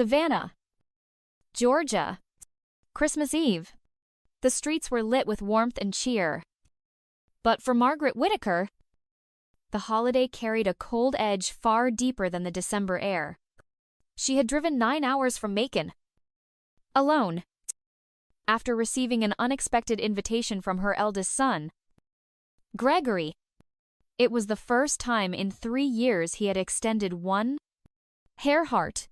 Savannah, Georgia. Christmas Eve. The streets were lit with warmth and cheer. But for Margaret Whittaker, the holiday carried a cold edge far deeper than the December air. She had driven 9 hours from Macon, alone, after receiving an unexpected invitation from her eldest son, Gregory. It was the first time in 3 years he had extended one hair heart,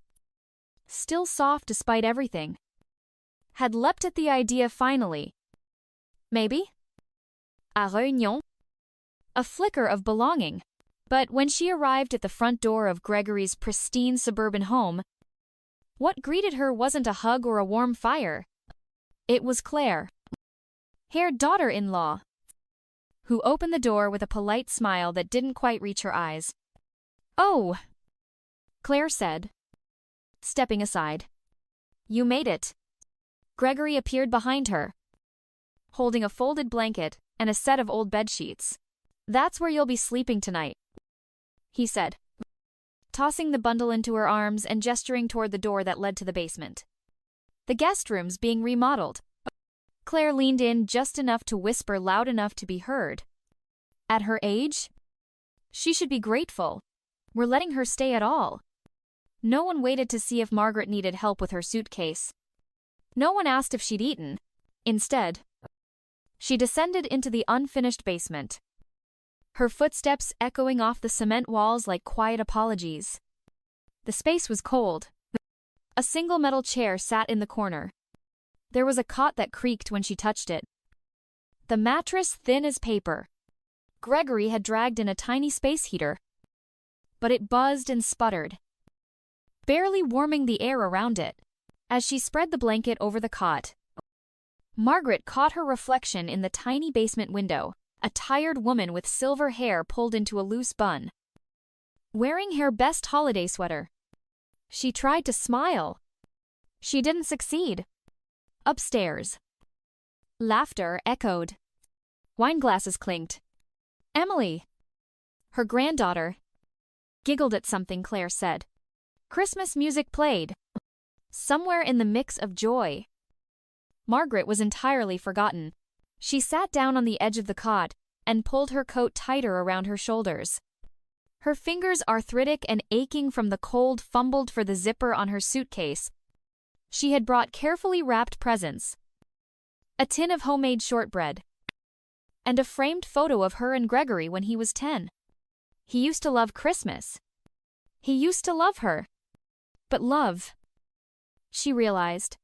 still soft despite everything, had leapt at the idea finally. Maybe? À Réunion? A flicker of belonging. But when she arrived at the front door of Gregory's pristine suburban home, what greeted her wasn't a hug or a warm fire. It was Claire, her daughter-in-law, who opened the door with a polite smile that didn't quite reach her eyes. "Oh," Claire said, stepping aside. "You made it." Gregory appeared behind her, holding a folded blanket and a set of old bedsheets. "That's where you'll be sleeping tonight," he said, tossing the bundle into her arms and gesturing toward the door that led to the basement. The guest rooms being remodeled. Claire leaned in just enough to whisper loud enough to be heard. At her age, she should be grateful. We're letting her stay at all. No one waited to see if Margaret needed help with her suitcase. No one asked if she'd eaten. Instead, she descended into the unfinished basement, her footsteps echoing off the cement walls like quiet apologies. The space was cold. A single metal chair sat in the corner. There was a cot that creaked when she touched it. The mattress thin as paper. Gregory had dragged in a tiny space heater, but it buzzed and sputtered, barely warming the air around it. As she spread the blanket over the cot, Margaret caught her reflection in the tiny basement window, a tired woman with silver hair pulled into a loose bun, wearing her best holiday sweater. She tried to smile. She didn't succeed. Upstairs, laughter echoed. Wine glasses clinked. Emily, her granddaughter, giggled at something Claire said. Christmas music played, somewhere in the mix of joy. Margaret was entirely forgotten. She sat down on the edge of the cot and pulled her coat tighter around her shoulders. Her fingers arthritic and aching from the cold fumbled for the zipper on her suitcase. She had brought carefully wrapped presents, a tin of homemade shortbread, and a framed photo of her and Gregory when he was 10. He used to love Christmas. He used to love her. But love, she realized,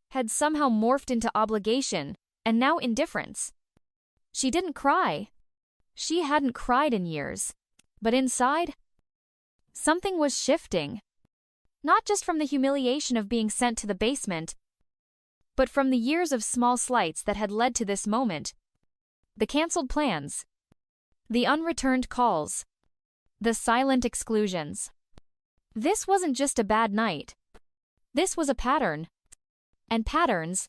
had somehow morphed into obligation and now indifference. She didn't cry. She hadn't cried in years. But inside, something was shifting. Not just from the humiliation of being sent to the basement, but from the years of small slights that had led to this moment. The canceled plans, the unreturned calls, the silent exclusions. This wasn't just a bad night. This was a pattern. And patterns,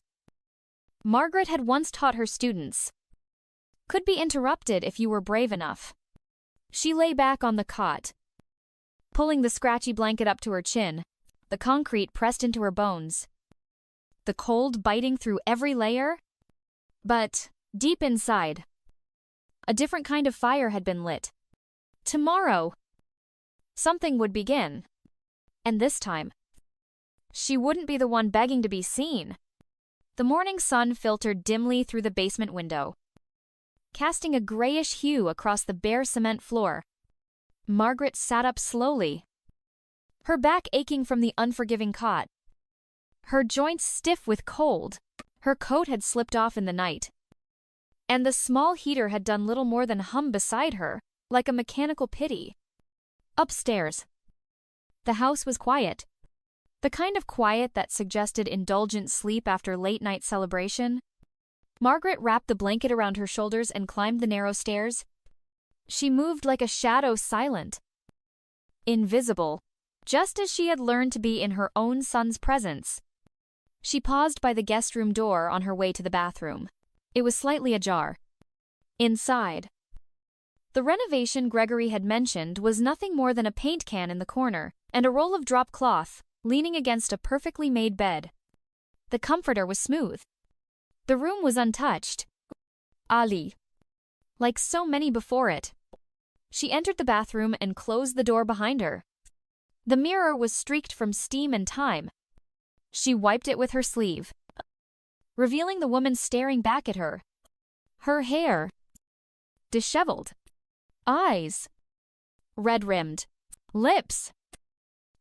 Margaret had once taught her students, could be interrupted if you were brave enough. She lay back on the cot, pulling the scratchy blanket up to her chin, the concrete pressed into her bones, the cold biting through every layer. But, deep inside, a different kind of fire had been lit. Tomorrow, something would begin. And this time, she wouldn't be the one begging to be seen. The morning sun filtered dimly through the basement window, casting a grayish hue across the bare cement floor. Margaret sat up slowly, her back aching from the unforgiving cot, her joints stiff with cold. Her coat had slipped off in the night, and the small heater had done little more than hum beside her, like a mechanical pity. Upstairs, the house was quiet. The kind of quiet that suggested indulgent sleep after late-night celebration. Margaret wrapped the blanket around her shoulders and climbed the narrow stairs. She moved like a shadow, silent, invisible, just as she had learned to be in her own son's presence. She paused by the guest room door on her way to the bathroom. It was slightly ajar. Inside, the renovation Gregory had mentioned was nothing more than a paint can in the corner and a roll of drop cloth. leaning against a perfectly made bed. The comforter was smooth. The room was untouched. Ali. Like so many before it. She entered the bathroom and closed the door behind her. The mirror was streaked from steam and time. She wiped it with her sleeve, revealing the woman staring back at her. Her hair disheveled. Eyes red-rimmed. Lips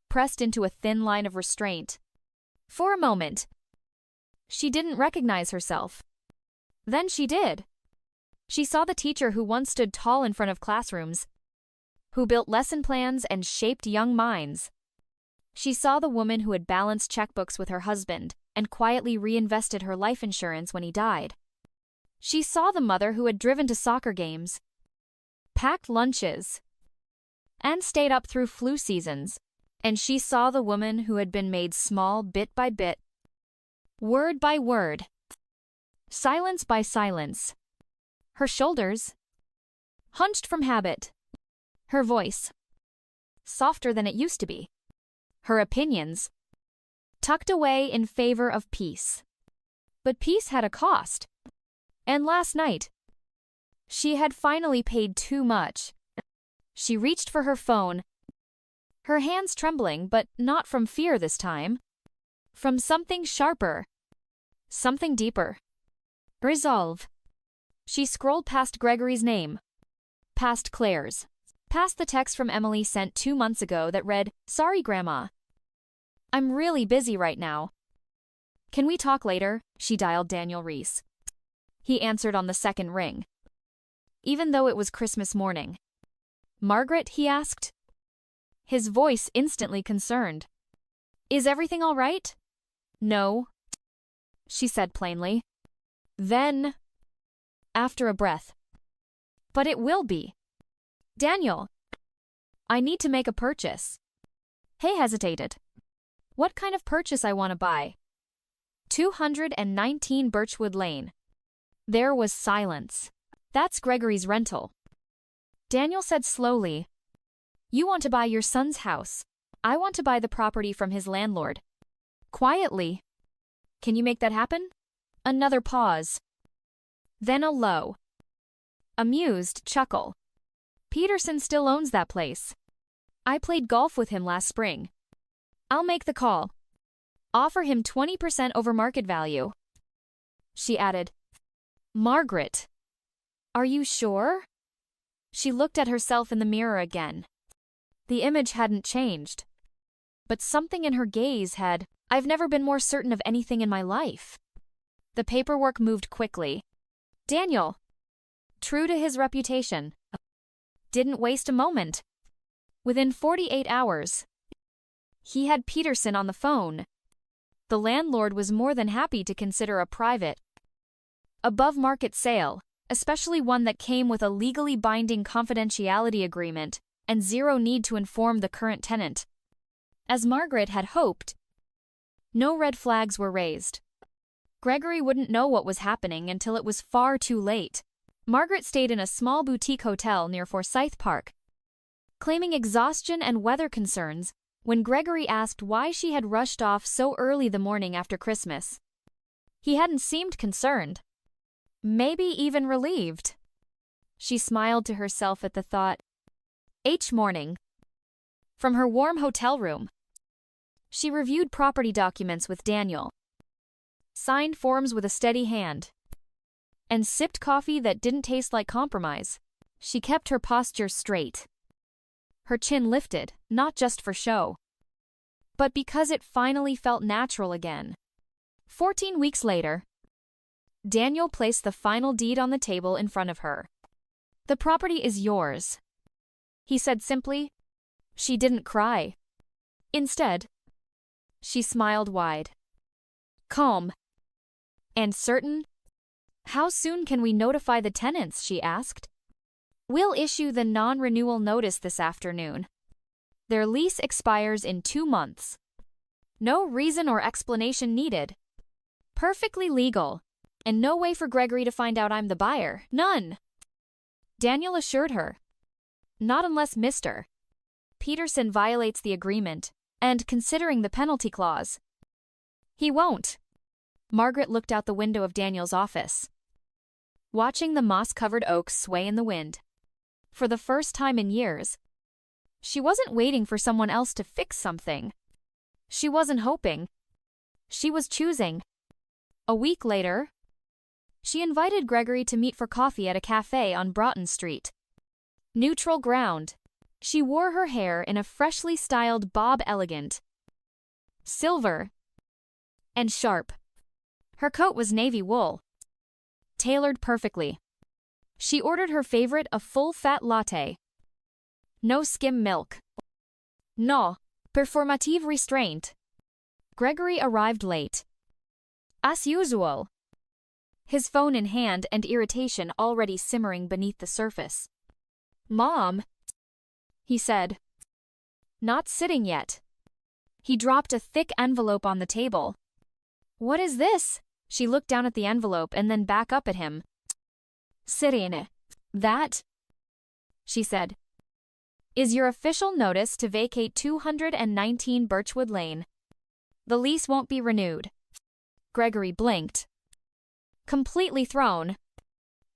pressed into a thin line of restraint. For a moment, she didn't recognize herself. Then she did. She saw the teacher who once stood tall in front of classrooms, who built lesson plans and shaped young minds. She saw the woman who had balanced checkbooks with her husband and quietly reinvested her life insurance when he died. She saw the mother who had driven to soccer games, packed lunches, and stayed up through flu seasons. And she saw the woman who had been made small bit by bit, word by word, silence by silence. Her shoulders hunched from habit. Her voice softer than it used to be. Her opinions tucked away in favor of peace. But peace had a cost. And last night, she had finally paid too much. She reached for her phone, her hands trembling, but not from fear this time. From something sharper. Something deeper. Resolve. She scrolled past Gregory's name, past Claire's, past the text from Emily sent 2 months ago that read, "Sorry, Grandma. I'm really busy right now. Can we talk later?" She dialed Daniel Reese. He answered on the second ring, even though it was Christmas morning. "Margaret?" he asked, his voice instantly concerned. "Is everything all right?" "No," she said plainly. Then, after a breath, "But it will be. Daniel, I need to make a purchase." He hesitated. "What kind of purchase I want to buy?" 219 Birchwood Lane. There was silence. "That's Gregory's rental." Daniel said slowly, "You want to buy your son's house. I want to buy the property from his landlord." Quietly, "Can you make that happen?" Another pause. Then a low, amused chuckle. "Peterson still owns that place. I played golf with him last spring. I'll make the call. Offer him 20% over market value." She added, "Margaret, are you sure?" She looked at herself in the mirror again. The image hadn't changed, but something in her gaze had. "I've never been more certain of anything in my life." The paperwork moved quickly. Daniel, true to his reputation, didn't waste a moment. Within 48 hours, he had Peterson on the phone. The landlord was more than happy to consider a private, above-market sale, especially one that came with a legally binding confidentiality agreement and zero need to inform the current tenant. As Margaret had hoped, no red flags were raised. Gregory wouldn't know what was happening until it was far too late. Margaret stayed in a small boutique hotel near Forsyth Park, claiming exhaustion and weather concerns when Gregory asked why she had rushed off so early the morning after Christmas. He hadn't seemed concerned, maybe even relieved. She smiled to herself at the thought. Each morning, from her warm hotel room, she reviewed property documents with Daniel, signed forms with a steady hand, and sipped coffee that didn't taste like compromise. She kept her posture straight, her chin lifted, not just for show, but because it finally felt natural again. 14 weeks later, Daniel placed the final deed on the table in front of her. "The property is yours," he said simply. She didn't cry. Instead, she smiled wide. "Calm and certain." "How soon can we notify the tenants?" she asked. "We'll issue the non-renewal notice this afternoon. Their lease expires in 2 months. No reason or explanation needed. Perfectly legal, and no way for Gregory to find out I'm the buyer. None." Daniel assured her. "Not unless Mr. Peterson violates the agreement, And considering the penalty clause, he won't. Margaret looked out the window of Daniel's office, watching the moss-covered oaks sway in the wind. For the first time in years, she wasn't waiting for someone else to fix something. She wasn't hoping. She was choosing. A week later, she invited Gregory to meet for coffee at a cafe on Broughton Street. Neutral ground. She wore her hair in a freshly styled bob elegant, silver, and sharp. Her coat was navy wool, tailored perfectly. She ordered her favorite, a full-fat latte. No skim milk. No performative restraint. Gregory arrived late. As usual. His phone in hand and irritation already simmering beneath the surface. "Mom," he said. "Not sitting yet." He dropped a thick envelope on the table. "What is this?" She looked down at the envelope and then back up at him. "Sitting. That," she said, "is your official notice to vacate 219 Birchwood Lane. The lease won't be renewed." Gregory blinked, completely thrown.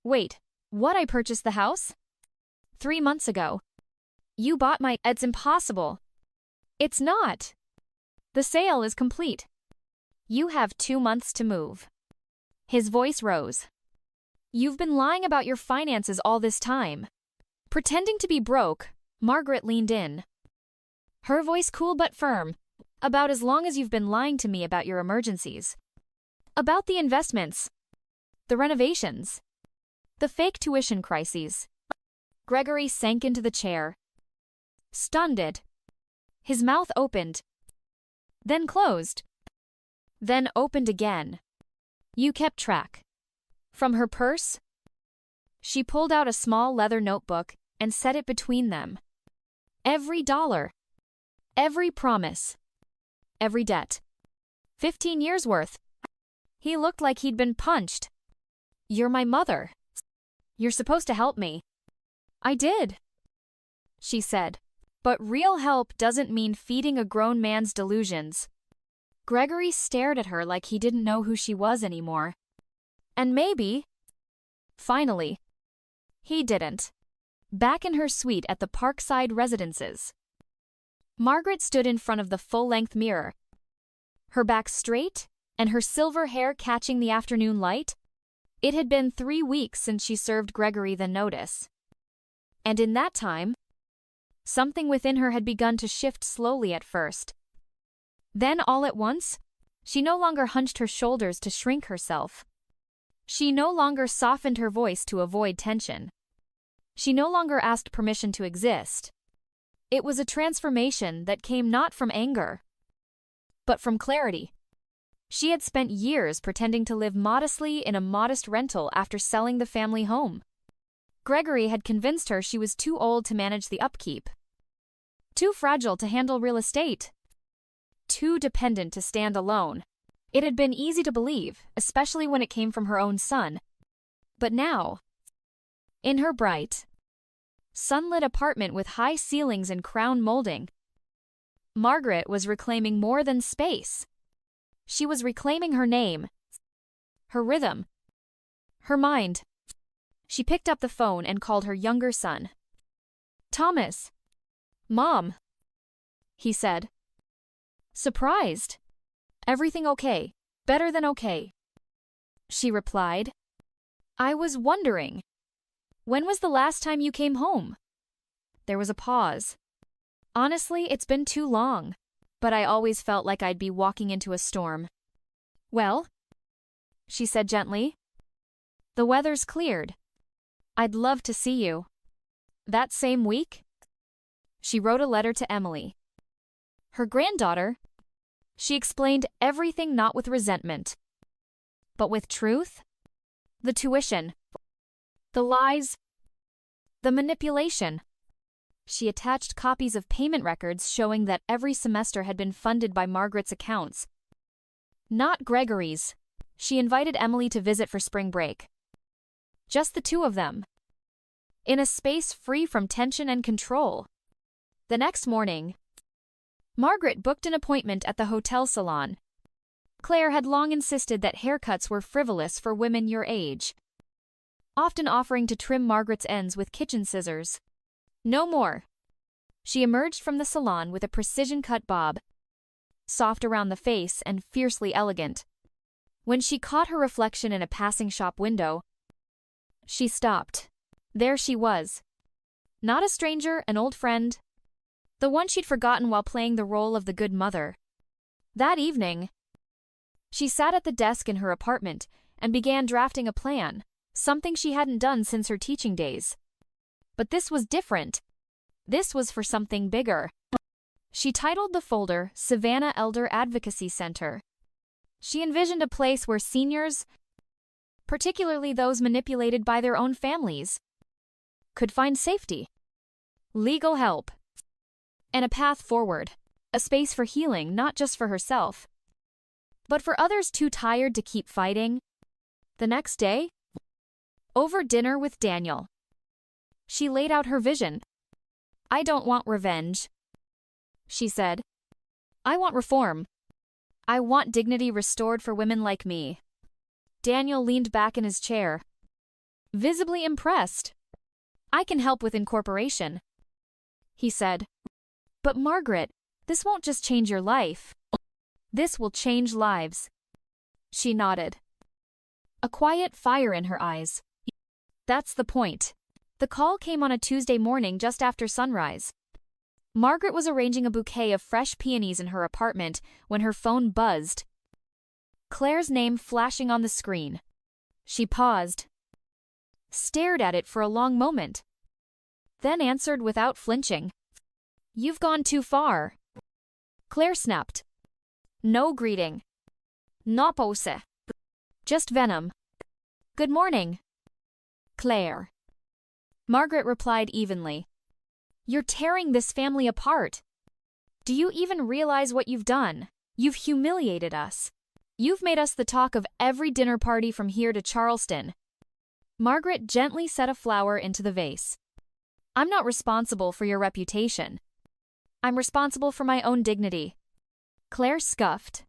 "Wait, what? I purchased the house 3 months ago. You bought my— It's impossible." "It's not. The sale is complete. You have 2 months to move." His voice rose. "You've been lying about your finances all this time. Pretending to be broke." Margaret leaned in, her voice cool but firm. "About as long as you've been lying to me about your emergencies. About the investments, the renovations, the fake tuition crises." Gregory sank into the chair, stunned. His mouth opened, then closed, then opened again. "You kept track." From her purse, she pulled out a small leather notebook and set it between them. Every dollar, every promise, every debt. 15 years worth. He looked like he'd been punched. "You're my mother. You're supposed to help me." "I did," she said. "But real help doesn't mean feeding a grown man's delusions." Gregory stared at her like he didn't know who she was anymore. And maybe, finally, he didn't. Back in her suite at the Parkside Residences, Margaret stood in front of the full-length mirror, her back straight and her silver hair catching the afternoon light. It had been 3 weeks since she served Gregory the notice. And in that time, something within her had begun to shift slowly at first. Then all at once, she no longer hunched her shoulders to shrink herself. She no longer softened her voice to avoid tension. She no longer asked permission to exist. It was a transformation that came not from anger, but from clarity. She had spent years pretending to live modestly in a modest rental after selling the family home. Gregory had convinced her she was too old to manage the upkeep, too fragile to handle real estate, too dependent to stand alone. It had been easy to believe, especially when it came from her own son. But now, in her bright, sunlit apartment with high ceilings and crown molding, Margaret was reclaiming more than space. She was reclaiming her name, her rhythm, her mind. She picked up the phone and called her younger son. "Thomas." "Mom," he said, surprised. "Everything okay? Better than okay," she replied. "I was wondering, when was the last time you came home?" There was a pause. "Honestly, it's been too long, but I always felt like I'd be walking into a storm." "Well," she said gently, "the weather's cleared. I'd love to see you." That same week, she wrote a letter to Emily, her granddaughter. She explained everything, not with resentment, but with truth. The tuition, the lies, the manipulation. She attached copies of payment records showing that every semester had been funded by Margaret's accounts, not Gregory's. She invited Emily to visit for spring break. Just the two of them, in a space free from tension and control. The next morning, Margaret booked an appointment at the hotel salon. Claire had long insisted that haircuts were frivolous for women your age, often offering to trim Margaret's ends with kitchen scissors. No more. She emerged from the salon with a precision-cut bob, soft around the face and fiercely elegant. When she caught her reflection in a passing shop window, she stopped. There she was. Not a stranger, an old friend. The one she'd forgotten while playing the role of the good mother. That evening, she sat at the desk in her apartment and began drafting a plan, something she hadn't done since her teaching days. But this was different. This was for something bigger. She titled the folder Savannah Elder Advocacy Center. She envisioned a place where seniors, particularly those manipulated by their own families, could find safety, legal help, and a path forward. A space for healing, not just for herself, but for others too tired to keep fighting. The next day, over dinner with Daniel, she laid out her vision. "I don't want revenge," she said. "I want reform. I want dignity restored for women like me." Daniel leaned back in his chair, visibly impressed. "I can help with incorporation," he said. "But Margaret, this won't just change your life. This will change lives." She nodded, a quiet fire in her eyes. "That's the point." The call came on a Tuesday morning just after sunrise. Margaret was arranging a bouquet of fresh peonies in her apartment when her phone buzzed. Claire's name flashing on the screen. She paused, stared at it for a long moment, then answered without flinching. "You've gone too far." Claire snapped. No greeting. No pose. Just venom. "Good morning, Claire." Margaret replied evenly. "You're tearing this family apart. Do you even realize what you've done? You've humiliated us. You've made us the talk of every dinner party from here to Charleston." Margaret gently set a flower into the vase. "I'm not responsible for your reputation. I'm responsible for my own dignity." Claire scoffed.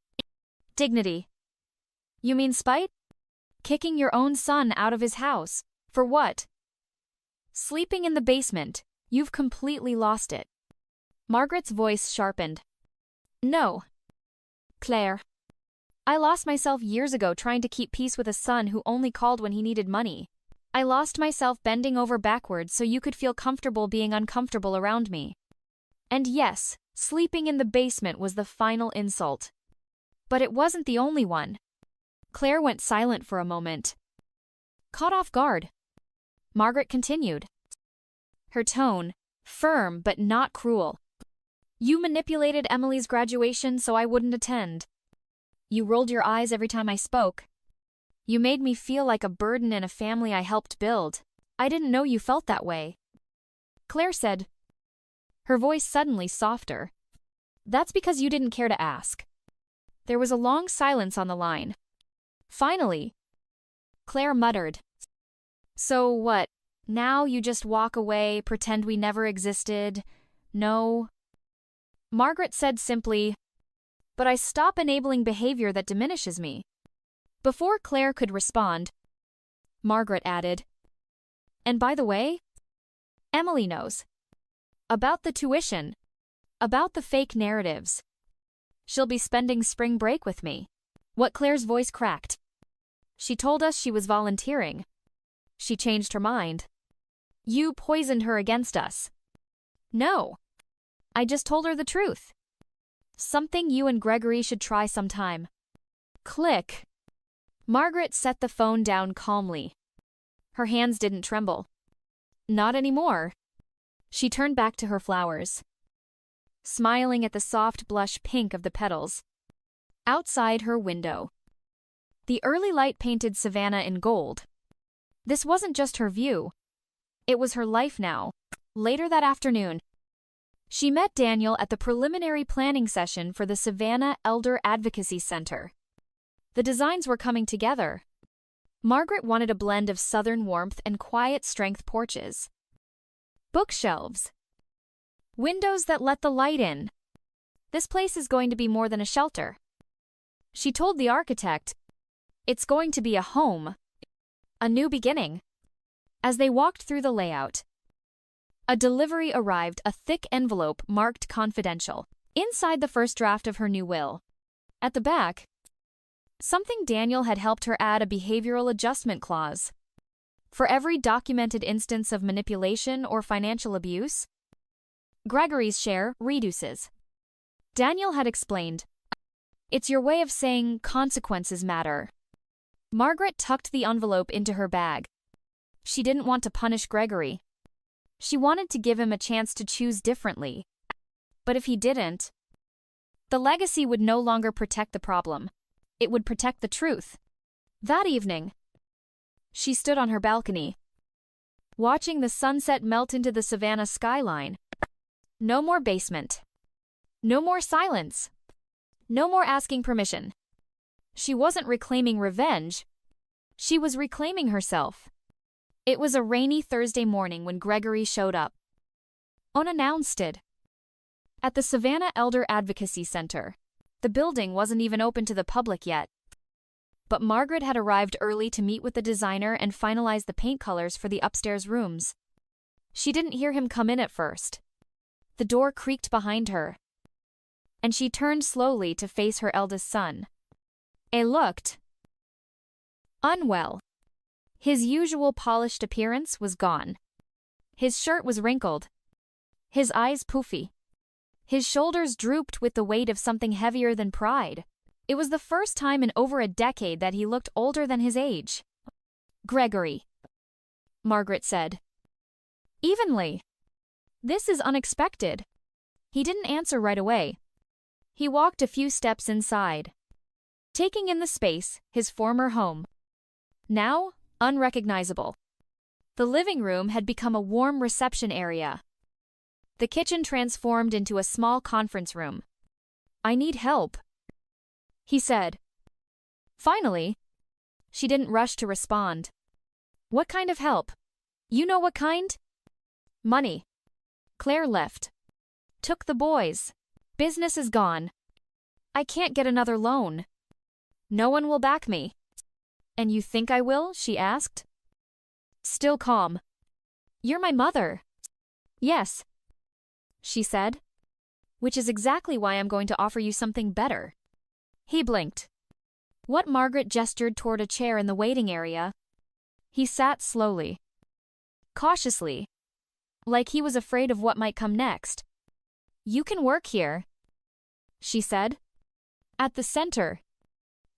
"Dignity? You mean spite? Kicking your own son out of his house. For what? Sleeping in the basement. You've completely lost it." Margaret's voice sharpened. "No, Claire. I lost myself years ago trying to keep peace with a son who only called when he needed money. I lost myself bending over backwards so you could feel comfortable being uncomfortable around me. And yes, sleeping in the basement was the final insult. But it wasn't the only one." Claire went silent for a moment, caught off guard. Margaret continued, her tone firm but not cruel. "You manipulated Emily's graduation so I wouldn't attend. You rolled your eyes every time I spoke. You made me feel like a burden in a family I helped build. I didn't know you felt that way." Claire said, her voice suddenly softer. "That's because you didn't care to ask." There was a long silence on the line. Finally, Claire muttered, "So what, now you just walk away, pretend we never existed? No?" Margaret said simply, "But I stop enabling behavior that diminishes me." Before Claire could respond, Margaret added, "And by the way, Emily knows. About the tuition. About the fake narratives. She'll be spending spring break with me." What Claire's voice cracked. "She told us she was volunteering. She changed her mind. You poisoned her against us." "No. I just told her the truth. Something you and Gregory should try sometime." Click. Margaret set the phone down calmly. Her hands didn't tremble. Not anymore. She turned back to her flowers, smiling at the soft blush pink of the petals. Outside her window, the early light painted Savannah in gold. This wasn't just her view. It was her life now. Later that afternoon, she met Daniel at the preliminary planning session for the Savannah Elder Advocacy Center. The designs were coming together. Margaret wanted a blend of southern warmth and quiet strength porches. Bookshelves. Windows that let the light in. This place is going to be more than a shelter. She told the architect, it's going to be a home, a new beginning. As they walked through the layout, a delivery arrived, a thick envelope marked confidential, inside the first draft of her new will. At the back, something Daniel had helped her add, a behavioral adjustment clause. For every documented instance of manipulation or financial abuse, Gregory's share reduces. Daniel had explained, it's your way of saying consequences matter. Margaret tucked the envelope into her bag. She didn't want to punish Gregory. She wanted to give him a chance to choose differently. But if he didn't, the legacy would no longer protect the problem. It would protect the truth. That evening, she stood on her balcony, watching the sunset melt into the Savannah skyline. No more basement. No more silence. No more asking permission. She wasn't reclaiming revenge. She was reclaiming herself. It was a rainy Thursday morning when Gregory showed up, unannounced. At the Savannah Elder Advocacy Center. The building wasn't even open to the public yet. But Margaret had arrived early to meet with the designer and finalize the paint colors for the upstairs rooms. She didn't hear him come in at first. The door creaked behind her, and she turned slowly to face her eldest son. He looked unwell. His usual polished appearance was gone. His shirt was wrinkled, his eyes poofy. His shoulders drooped with the weight of something heavier than pride. It was the first time in over a decade that he looked older than his age. Gregory, Margaret said evenly. This is unexpected. He didn't answer right away. He walked a few steps inside, taking in the space, his former home. Now, unrecognizable. The living room had become a warm reception area. The kitchen transformed into a small conference room. I need help, he said. Finally, she didn't rush to respond. What kind of help? You know what kind? Money. Claire left. Took the boys. Business is gone. I can't get another loan. No one will back me. And you think I will? She asked. Still calm. You're my mother. Yes, she said. Which is exactly why I'm going to offer you something better. He blinked. What? Margaret gestured toward a chair in the waiting area. He sat slowly, cautiously, like he was afraid of what might come next. You can work here, she said. At the center.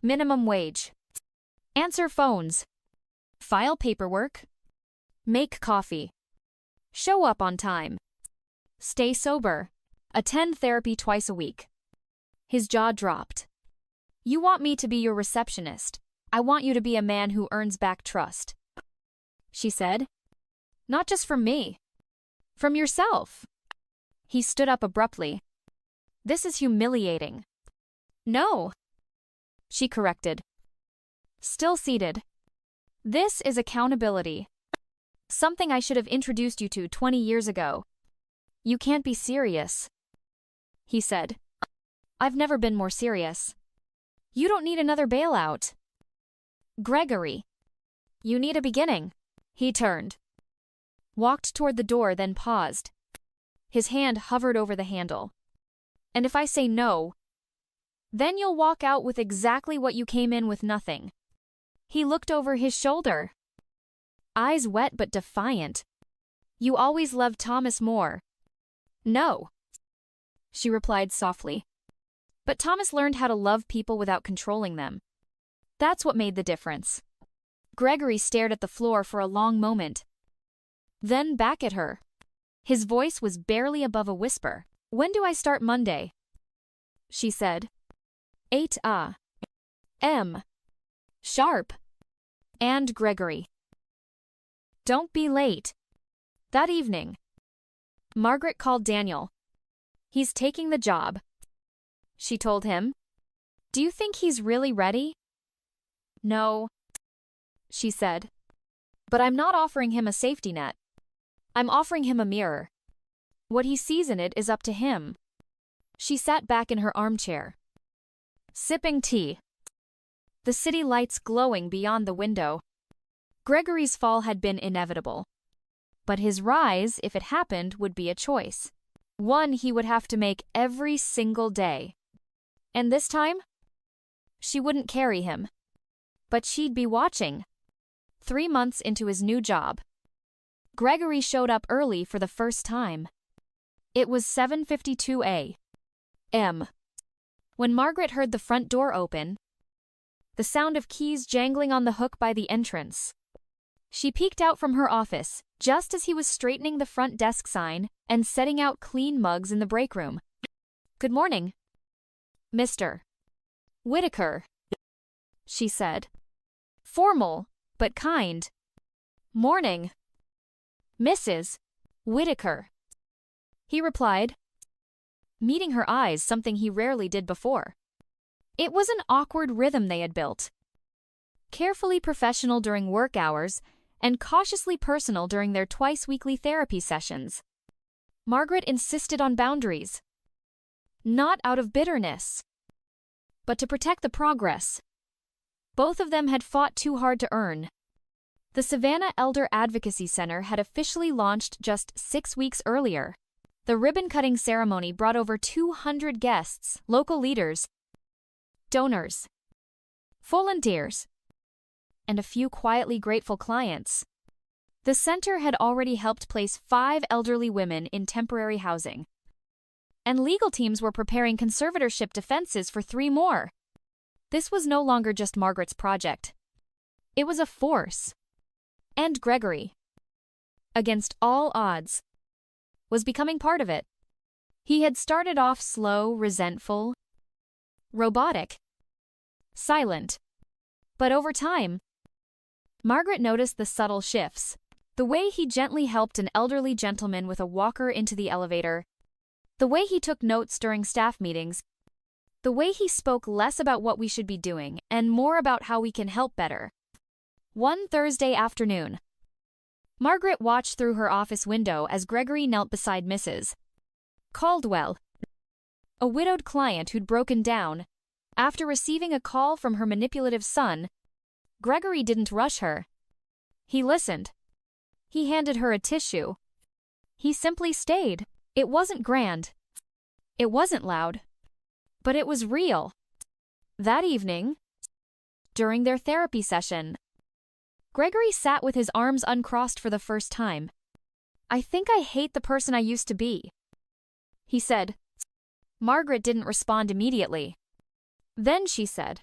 Minimum wage. Answer phones. File paperwork. Make coffee. Show up on time. Stay sober. Attend therapy twice a week. His jaw dropped. You want me to be your receptionist. I want you to be a man who earns back trust, she said. Not just from me. From yourself. He stood up abruptly. This is humiliating. No, she corrected. Still seated. This is accountability. Something I should have introduced you to 20 years ago. You can't be serious, he said. I've never been more serious. You don't need another bailout. Gregory, you need a beginning. He turned, walked toward the door, then paused. His hand hovered over the handle. And if I say no, then you'll walk out with exactly what you came in with, nothing. He looked over his shoulder, eyes wet but defiant. You always loved Thomas more. No, she replied softly. But Thomas learned how to love people without controlling them. That's what made the difference. Gregory stared at the floor for a long moment, then back at her. His voice was barely above a whisper. When do I start? Monday, she said. 8 a.m. Sharp. And Gregory, don't be late. That evening, Margaret called Daniel. He's taking the job, she told him. Do you think he's really ready? No, she said. But I'm not offering him a safety net. I'm offering him a mirror. What he sees in it is up to him. She sat back in her armchair, sipping tea, the city lights glowing beyond the window. Gregory's fall had been inevitable. But his rise, if it happened, would be a choice. One he would have to make every single day. And this time, she wouldn't carry him. But she'd be watching. 3 months into his new job, Gregory showed up early for the first time. It was 7:52 a.m. when Margaret heard the front door open, the sound of keys jangling on the hook by the entrance. She peeked out from her office just as he was straightening the front desk sign and setting out clean mugs in the break room. "Good morning, Mr. Whitaker," she said. Formal, but kind. "Morning, Mrs. Whitaker," he replied, meeting her eyes, something he rarely did before. It was an awkward rhythm they had built. Carefully professional during work hours and cautiously personal during their twice-weekly therapy sessions. Margaret insisted on boundaries. Not out of bitterness, but to protect the progress both of them had fought too hard to earn. The Savannah Elder Advocacy Center had officially launched just 6 weeks earlier. The ribbon-cutting ceremony brought over 200 guests, local leaders, donors, volunteers, and a few quietly grateful clients. The center had already helped place 5 elderly women in temporary housing, and legal teams were preparing conservatorship defenses for 3 more. This was no longer just Margaret's project. It was a force. And Gregory, against all odds, was becoming part of it. He had started off slow, resentful, robotic, silent. But over time, Margaret noticed the subtle shifts. The way he gently helped an elderly gentleman with a walker into the elevator, the way he took notes during staff meetings, the way he spoke less about what we should be doing and more about how we can help better. One Thursday afternoon, Margaret watched through her office window as Gregory knelt beside Mrs. Caldwell, a widowed client who'd broken down. After receiving a call from her manipulative son, Gregory didn't rush her. He listened. He handed her a tissue. He simply stayed. It wasn't grand. It wasn't loud. But it was real. That evening, during their therapy session, Gregory sat with his arms uncrossed for the first time. "I think I hate the person I used to be," he said. Margaret didn't respond immediately. Then she said,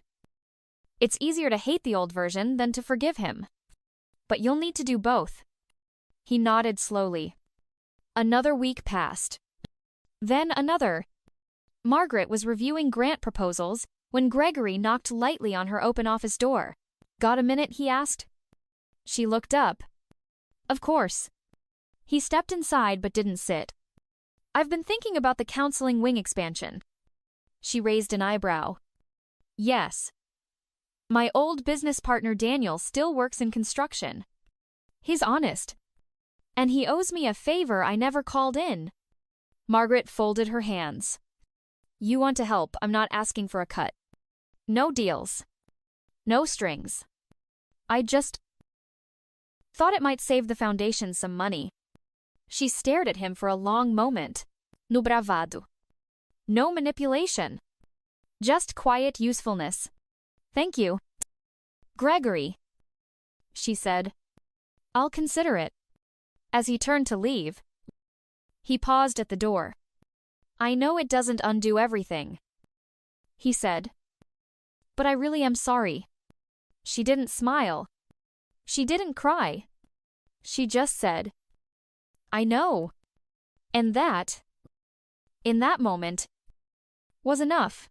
"It's easier to hate the old version than to forgive him. But you'll need to do both." He nodded slowly. Another week passed. Then another. Margaret was reviewing grant proposals when Gregory knocked lightly on her open office door. "Got a minute?" he asked. She looked up. "Of course." He stepped inside but didn't sit. "I've been thinking about the counseling wing expansion." She raised an eyebrow. "Yes. My old business partner Daniel still works in construction. He's honest. And he owes me a favor I never called in." Margaret folded her hands. "You want to help, I'm not asking for a cut. No deals. No strings. I just thought it might save the foundation some money." She stared at him for a long moment. No bravado. No manipulation. Just quiet usefulness. "Thank you, Gregory," she said. "I'll consider it." As he turned to leave, he paused at the door. "I know it doesn't undo everything," he said. "But I really am sorry." She didn't smile. She didn't cry. She just said, "I know." And that, in that moment, was enough.